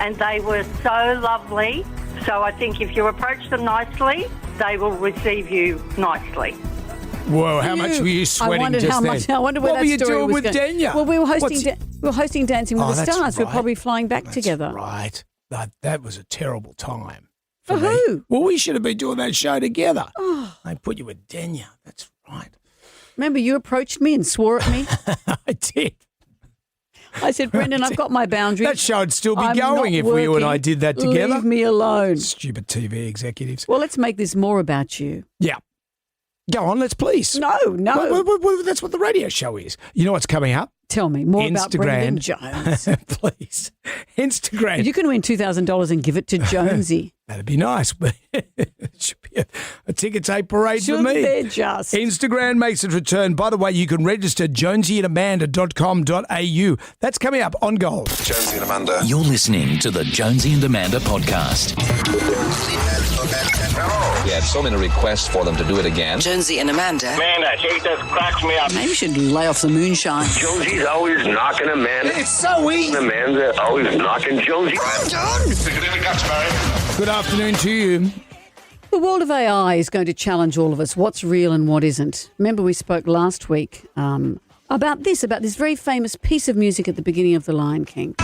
and they were so lovely. So I think if you approach them nicely, they will receive you nicely. Whoa, how much were you sweating just then? I wonder where what were you story doing was with going. Denya? Well, we were hosting Dancing with the that's Stars. We were right. probably flying back together. Right. That was a terrible time. For me. who? Well, we should have been doing that show together. Oh. I put you with Denya. That's right. Remember, you approached me and swore at me? I did. I said, Brendan, I've got my boundaries. That show would still be I'm going not if you and I working. did that together. Leave me alone. Stupid TV executives. Well, let's make this more about you. Yeah. Go on, let's please. No. Well, that's what the radio show is. You know what's coming up? Tell me more about Brendan Instagram. Jones. Please. Instagram. You can win $2,000 and give it to Jonesy. That'd be nice. But it should be a ticker tape parade for Shouldn't me. there just? Instagram makes its return. By the way, you can register jonesyandamanda.com.au. That's coming up on Gold. Jonesy and Amanda. You're listening to the Jonesy and Amanda podcast. We had so many requests for them to do it again. Jonesy and Amanda. Man, that hate that cracks me up. Maybe you should lay off the moonshine. Jonesy's always knocking Amanda. It's so easy. Amanda always knocking Jonesy. Good afternoon to you. The world of AI is going to challenge all of us. What's real and what isn't? Remember we spoke last week about this very famous piece of music at the beginning of The Lion King.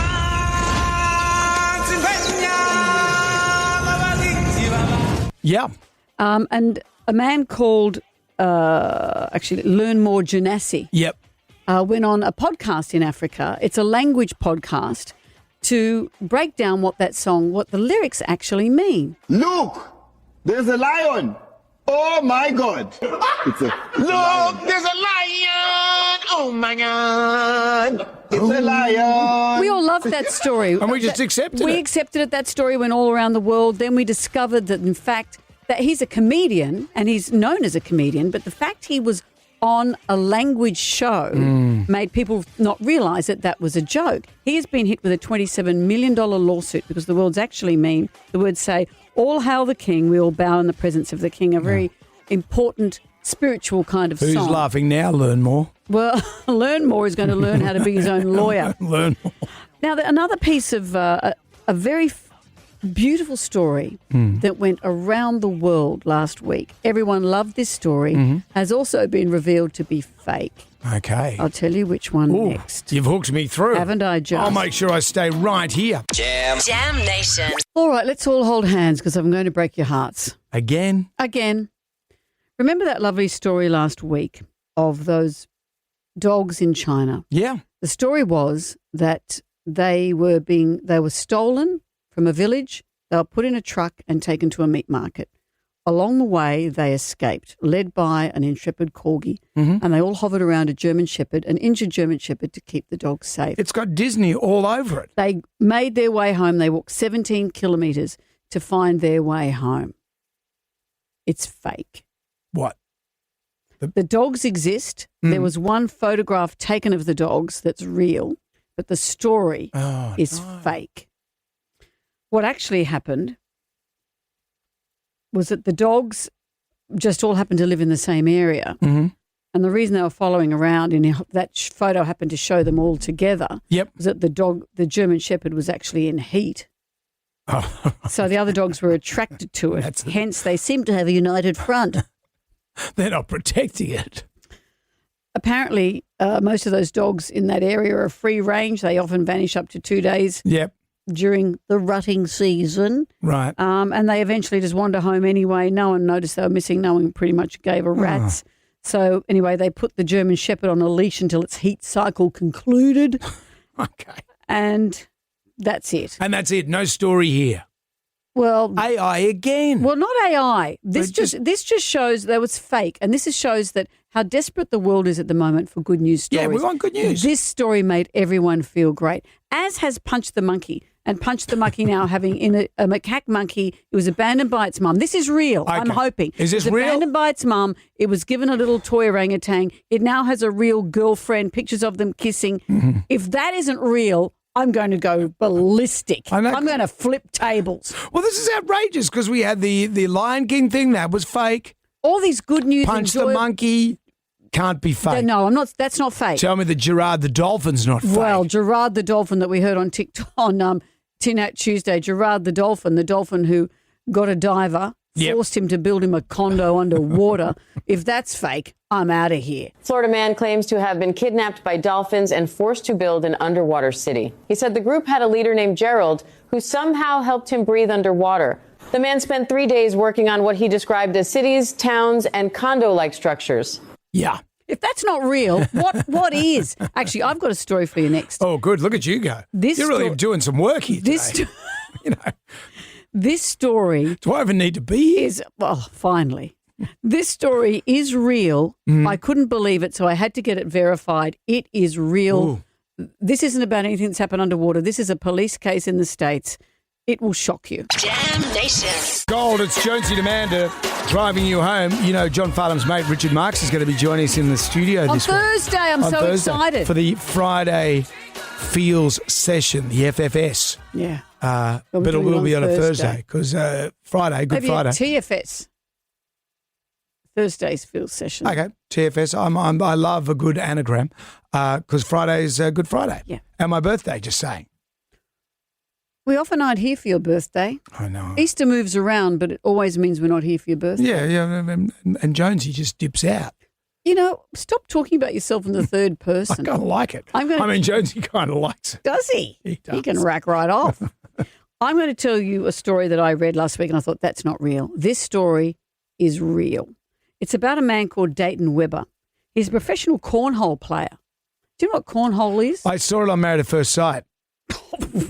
Yeah. And a man called, Learn More Genasi. Yep. Went on a podcast in Africa. It's a language podcast to break down what the lyrics actually mean. Look, there's a lion. Oh my God. It's a Look, there's a lion. Oh my God. It's a lion. We all loved that story. And we just accepted it. We accepted it. That story went all around the world. Then we discovered that, in fact, that he's a comedian and he's known as a comedian, but the fact he was on a language show made people not realise that was a joke. He has been hit with a $27 million lawsuit because the words actually mean, the words say, all hail the king, we all bow in the presence of the king, a very important spiritual kind of Who's song. laughing now? Learn more. Well, Learn More is going to learn how to be his own lawyer. Learn more. Now, another piece of a very beautiful story that went around the world last week. Everyone loved this story. Has also been revealed to be fake. Okay. I'll tell you which one next. You've hooked me through. Haven't I just? I'll make sure I stay right here. Jam Nation. All right, let's all hold hands because I'm going to break your hearts. Again? Remember that lovely story last week of those dogs in China? Yeah. The story was that they were stolen from a village. They were put in a truck and taken to a meat market. Along the way, they escaped, led by an intrepid corgi, Mm-hmm. and they all hovered around a German shepherd, an injured German shepherd, to keep the dogs safe. It's got Disney all over it. They made their way home. They walked 17 kilometres to find their way home. It's fake. What? The dogs exist. There was one photograph taken of the dogs that's real, but the story is fake. What actually happened was that the dogs just all happened to live in the same area. Mm-hmm. And the reason they were following around, and that photo happened to show them all together, was that the German Shepherd was actually in heat. Oh. So the other dogs were attracted to it. Hence, they seem to have a united front. They're not protecting it. Apparently, most of those dogs in that area are free range. They often vanish up to 2 days during the rutting season. Right. And they eventually just wander home anyway. No one noticed they were missing. No one pretty much gave a rat's. So anyway, they put the German Shepherd on a leash until its heat cycle concluded. Okay. And that's it. And that's it. No story here. Well, AI again. Well, not AI. This just shows that it's fake, and this shows that how desperate the world is at the moment for good news stories. Yeah, we want good news. This story made everyone feel great, as has Punch the Monkey. And Punch the Monkey now having in a macaque monkey. It was abandoned by its mum. This is real. Okay. I'm hoping. Is this real? It was real? abandoned by its mum. It was given a little toy orangutan. It now has a real girlfriend. Pictures of them kissing. Mm-hmm. If that isn't real, I'm going to go ballistic. I'm going to flip tables. Well, this is outrageous because we had the Lion King thing. That was fake. All these good news. Punch the Monkey can't be fake. No, I'm not. That's not fake. Tell me that Gerard the Dolphin's not fake. Well, Gerard the Dolphin that we heard on TikTok on Tin Hat Tuesday, Gerard the Dolphin who got a diver, forced him to build him a condo underwater. If that's fake, I'm out of here. Florida man claims to have been kidnapped by dolphins and forced to build an underwater city. He said the group had a leader named Gerald who somehow helped him breathe underwater. The man spent 3 days working on what he described as cities, towns, and condo-like structures. Yeah. If that's not real, what is? Actually, I've got a story for you next. Oh, good. Look at you go. You're really doing some work here today. This story. Do I even need to be here? Finally. This story is real. I couldn't believe it, so I had to get it verified. It is real. Ooh. This isn't about anything that's happened underwater. This is a police case in the States. It will shock you. Jam Nation. Gold, it's Jonesy and Amanda driving you home. You know, John Farnham's mate, Richard Marks, is going to be joining us in the studio on this week. Thursday. I'm so excited. For the Friday Feels session, the FFS. Yeah. But it will be on a Thursday because Friday, Good Friday. TFS. Thursday's Feels session. Okay, TFS. I love a good anagram because Friday's Good Friday. Yeah. And my birthday, just saying. We often aren't here for your birthday. I know. Easter moves around, but it always means we're not here for your birthday. Yeah. And Jonesy just dips out. You know, stop talking about yourself in the third person. I kind of like it. Jonesy kind of likes it. Does he? He does. He can rack right off. I'm going to tell you a story that I read last week and I thought, that's not real. This story is real. It's about a man called Dayton Webber. He's a professional cornhole player. Do you know what cornhole is? I saw it on Married at First Sight.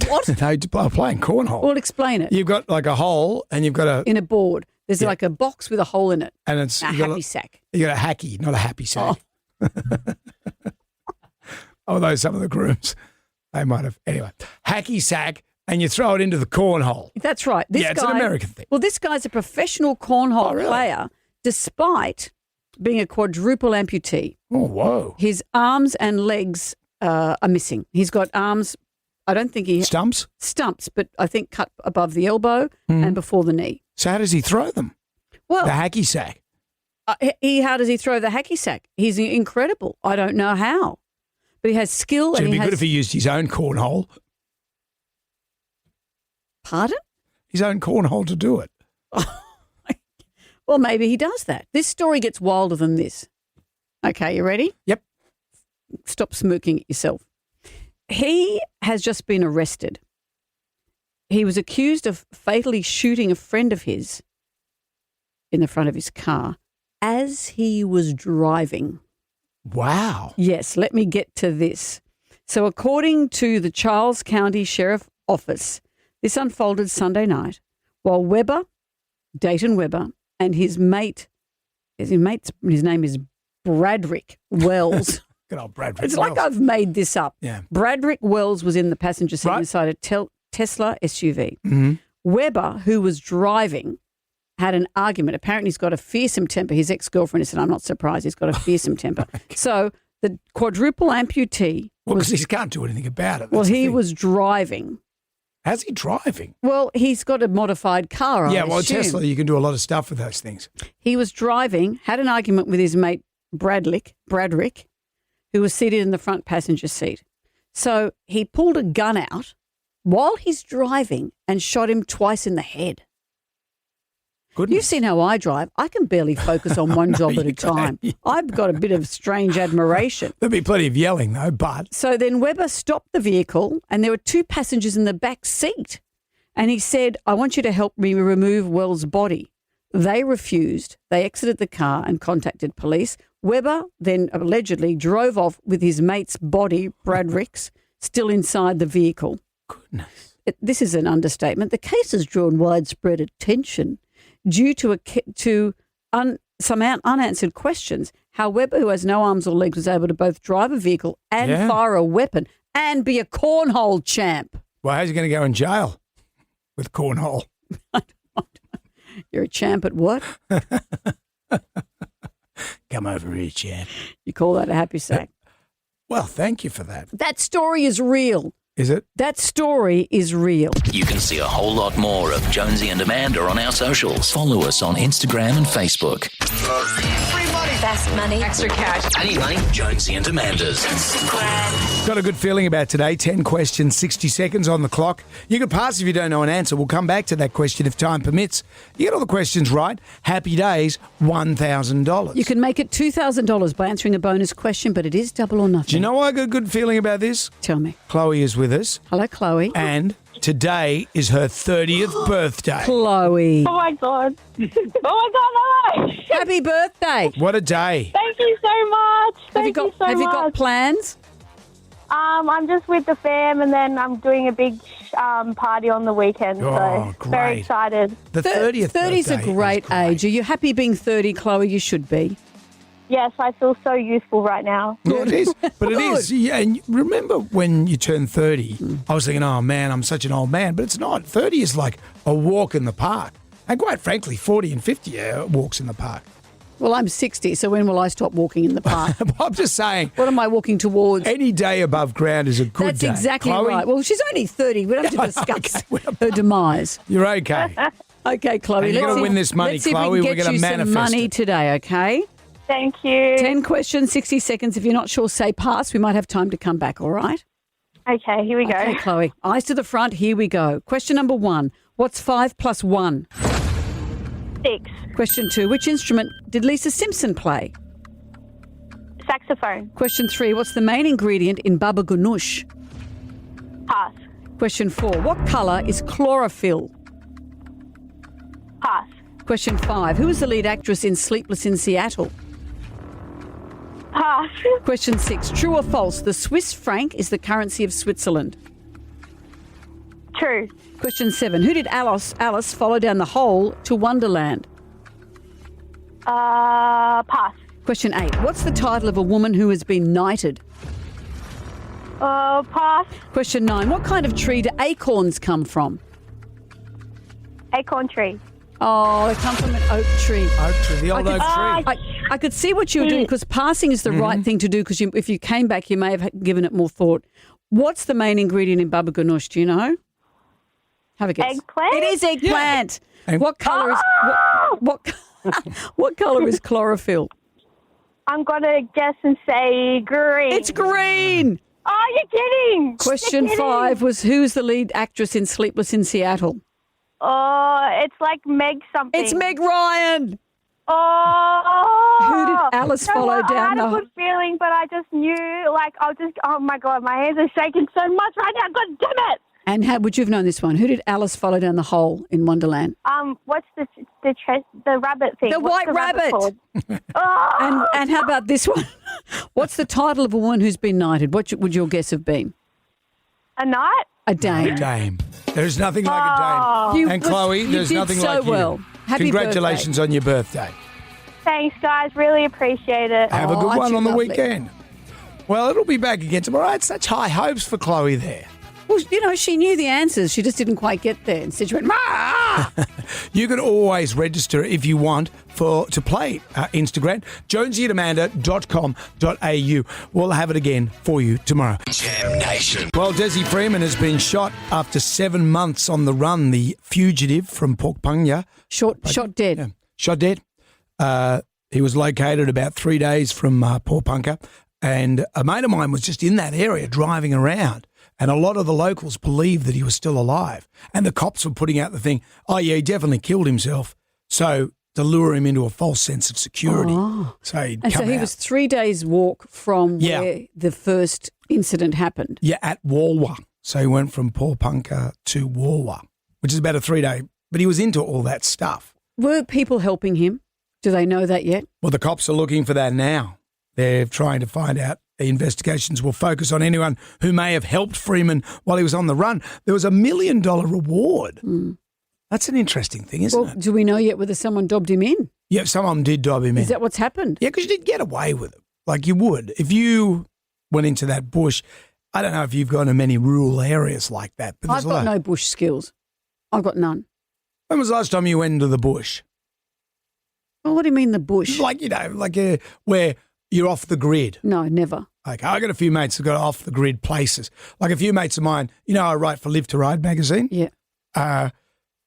What? They are playing cornhole. Well, explain it. You've got like a hole and you've got in a board. There's like a box with a hole in it. And it's a happy sack. You got a hacky, not a happy sack. Although some of the grooms, they might have. Anyway, hacky sack, and you throw it into the cornhole. That's right. It's an American thing. Well, this guy's a professional cornhole player, despite being a quadruple amputee. Oh, whoa. His arms and legs are missing. He's got arms, I don't think he... Stumps, but I think cut above the elbow and before the knee. So how does he throw them? Well, the hacky sack. How does he throw the hacky sack? He's incredible. I don't know how. But he has skill. It'd be good if he used his own cornhole. Pardon? His own cornhole to do it. Well, maybe he does that. This story gets wilder than this. Okay, you ready? Yep. Stop smirking at yourself. He has just been arrested. He was accused of fatally shooting a friend of his in the front of his car as he was driving. Wow. Yes, let me get to this. So according to the Charles County Sheriff Office, this unfolded Sunday night while Dayton Webber, and his name is Bradrick Wells. Good old Bradrick It's Wells. like I've made this up. Yeah. Bradrick Wells was in the passenger seat inside a Tesla SUV. Mm-hmm. Weber, who was driving, had an argument. Apparently he's got a fearsome temper. His ex-girlfriend said, I'm not surprised he's got a fearsome temper. So the quadruple amputee... Well, because he can't do anything about it. Well, he was driving. How's he driving? Well, he's got a modified car, I well, assume. Tesla, you can do a lot of stuff with those things. He was driving, had an argument with his mate Bradrick, who was seated in the front passenger seat. So he pulled a gun out while he's driving and shot him twice in the head. Goodness. You've seen how I drive. I can barely focus on one job at a time. I've got a bit of strange admiration. There'll be plenty of yelling, though, but... So then Weber stopped the vehicle and there were two passengers in the back seat. And he said, I want you to help me remove Wells' body. They refused. They exited the car and contacted police. Weber then allegedly drove off with his mate's body, Bradrick's, still inside the vehicle. Goodness. This is an understatement. The case has drawn widespread attention due to some unanswered questions. How Weber, who has no arms or legs, was able to both drive a vehicle and fire a weapon and be a cornhole champ. Well, how's he going to go in jail with cornhole? You're a champ at what? Come over here, champ. You call that a happy sack? Well, thank you for that. That story is real. Is it? That story is real. You can see a whole lot more of Jonesy and Amanda on our socials. Follow us on Instagram and Facebook. Free money. Fast money. Extra cash. I need money. Jonesy and Amanda's. Got a good feeling about today. 10 questions, 60 seconds on the clock. You can pass if you don't know an answer. We'll come back to that question if time permits. You get all the questions right. Happy days, $1,000. You can make it $2,000 by answering a bonus question, but it is double or nothing. Do you know why I got a good feeling about this? Tell me. Chloe is with us. Hello, Chloe. And today is her 30th birthday. Chloe. Oh, my God. Hello. Happy birthday. What a day. Thank you so much. Have you got plans? I'm just with the fam and then I'm doing a big party on the weekend. Oh, so great. Very excited. The 30th 30's a great age. Are you happy being 30, Chloe? You should be. Yes, I feel so youthful right now. Yeah, it is. But it is. Yeah, and remember when you turn 30, I was thinking, oh, man, I'm such an old man. But it's not. 30 is like a walk in the park. And quite frankly, 40 and 50 are walks in the park. Well, I'm 60, so when will I stop walking in the park? I'm just saying. What am I walking towards? Any day above ground is a good day. That's exactly Chloe? right. Well, she's only 30. We don't have to discuss her demise. You're okay. Okay, Chloe. And you're going to win this money, let's see Chloe. If we We're can going to get you manifest some money it. today, okay? Thank you. 10 questions, 60 seconds. If you're not sure, say pass. We might have time to come back, all right? Okay, here we go. Okay, Chloe. Eyes to the front. Here we go. Question number 1. What's 5 plus 1? 6. Question 2. Which instrument did Lisa Simpson play? Saxophone. Question 3. What's the main ingredient in baba ganoush? Pass. Question 4. What colour is chlorophyll? Pass. Question 5. Who is the lead actress in Sleepless in Seattle? Pass. Question 6. True or false? The Swiss franc is the currency of Switzerland. True. Question 7. Who did Alice follow down the hole to Wonderland? Pass. Question 8. What's the title of a woman who has been knighted? Pass. Question 9. What kind of tree do acorns come from? Acorn tree. Oh, they come from an oak tree. Oak tree, the old oak tree. I could see what you were doing because passing is the right thing to do because if you came back, you may have given it more thought. What's the main ingredient in baba ganoush? Do you know? Have a guess. Eggplant? It is eggplant. Yeah. What colour is what colour is chlorophyll? I'm going to guess and say green. It's green. Oh, you're kidding. Question 5 was who's the lead actress in Sleepless in Seattle? Oh, it's like Meg something. It's Meg Ryan. Oh. Who did Alice follow down I had the a good feeling, but I just knew, oh my God, my hands are shaking so much right now. God damn it. And how would you have known this one? Who did Alice follow down the hole in Wonderland? What's the rabbit thing? The What's white rabbit. called? Oh. And how about this one? What's the title of a woman who's been knighted? What would your guess have been? A knight? A dame. A dame. There's nothing like a dame. And Chloe, there's nothing like you. You did so well. Happy Congratulations on your birthday. Thanks, guys. Really appreciate it. Have a good one on the lovely. weekend. Well, it'll be back again tomorrow. I had such high hopes for Chloe there. Well, you know, she knew the answers. She just didn't quite get there. Instead, she went, "Ma!" You can always register if you want to play Instagram, jonesyandamanda.com.au. We'll have it again for you tomorrow. Jam Nation. Well, Desi Freeman has been shot after 7 months on the run. The fugitive from Porkpunga. Shot dead. Yeah, shot dead. He was located about 3 days from Porkpunga, and a mate of mine was just in that area driving around. And a lot of the locals believed that he was still alive. And the cops were putting out the thing, oh, yeah, he definitely killed himself. So to lure him into a false sense of security. Oh. So he'd And come so he out. was 3 days' walk from where the first incident happened. Yeah, at Walwa. So he went from Porkpunga to Walwa, which is about a 3 day. But he was into all that stuff. Were people helping him? Do they know that yet? Well, the cops are looking for that now. They're trying to find out. The investigations will focus on anyone who may have helped Freeman while he was on the run. There was $1 million reward. That's an interesting thing, isn't it? Do we know yet whether someone dobbed him in? Yeah, someone did dob him in. Is that what's happened? Yeah, because you did get away with it. Like you would. If you went into that bush, I don't know if you've gone to many rural areas like that. But I've got no bush skills. I've got none. When was the last time you went into the bush? Well, what do you mean the bush? Like, where you're off the grid. No, never. Okay, I got a few mates who got off the grid places. Like a few mates of mine, I write for Live to Ride magazine. Yeah.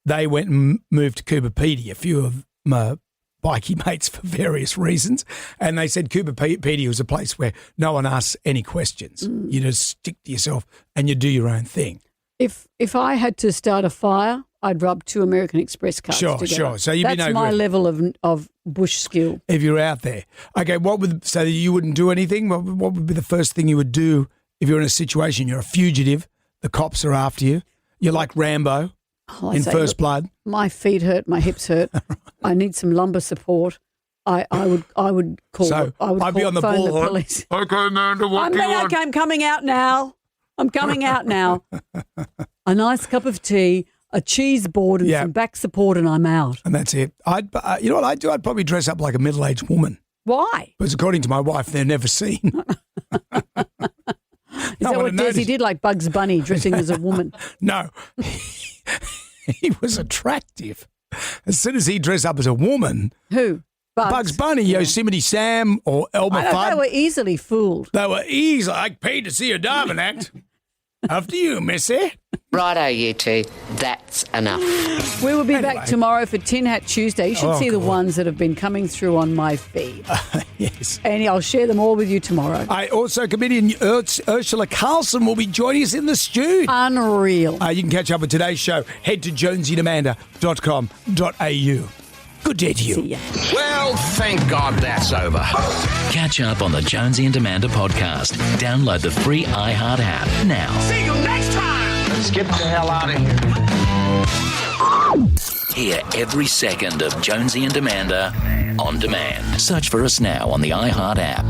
They went and moved to Coober Pedy, a few of my bikey mates for various reasons. And they said Coober Pedy was a place where no one asks any questions. You just stick to yourself and you do your own thing. If I had to start a fire, I'd rub 2 American Express cards together. Sure. So you'd That's be no my good. level of bush skill. If you're out there. Okay, so you wouldn't do anything? What would be the first thing you would do if you're in a situation? You're a fugitive. The cops are after you. You're like Rambo in First Blood. My feet hurt. My hips hurt. I need some lumbar support. I would call. So I'd be on the phone bullhorn. police. Okay, Amanda, I'm coming out now. I'm coming out now. A nice cup of tea, a cheese board, and some back support, and I'm out. And that's it. You know what I'd do? I'd probably dress up like a middle-aged woman. Why? Because according to my wife, they're never seen. Is that what Desi did, like Bugs Bunny dressing as a woman? No. He was attractive. As soon as he dressed up as a woman. Who? Bugs Bunny, Yosemite Sam or Elmer Fudd. They were easily fooled. They were easily. I paid to see a diamond act. After you, missy. Righto, you two. That's enough. We will be back tomorrow for Tin Hat Tuesday. You should see the God. ones that have been coming through on my feed. Yes. And I'll share them all with you tomorrow. Also, comedian Ursula Carlson will be joining us in the studio. Unreal. You can catch up with today's show. Head to jonesyandamanda.com.au. Good day to you. See ya. Well, thank God that's over. Catch up on the Jonesy and Amanda podcast. Download the free iHeart app now. See you next time. Let's get the hell out of here. Hear every second of Jonesy and Amanda on demand. Search for us now on the iHeart app.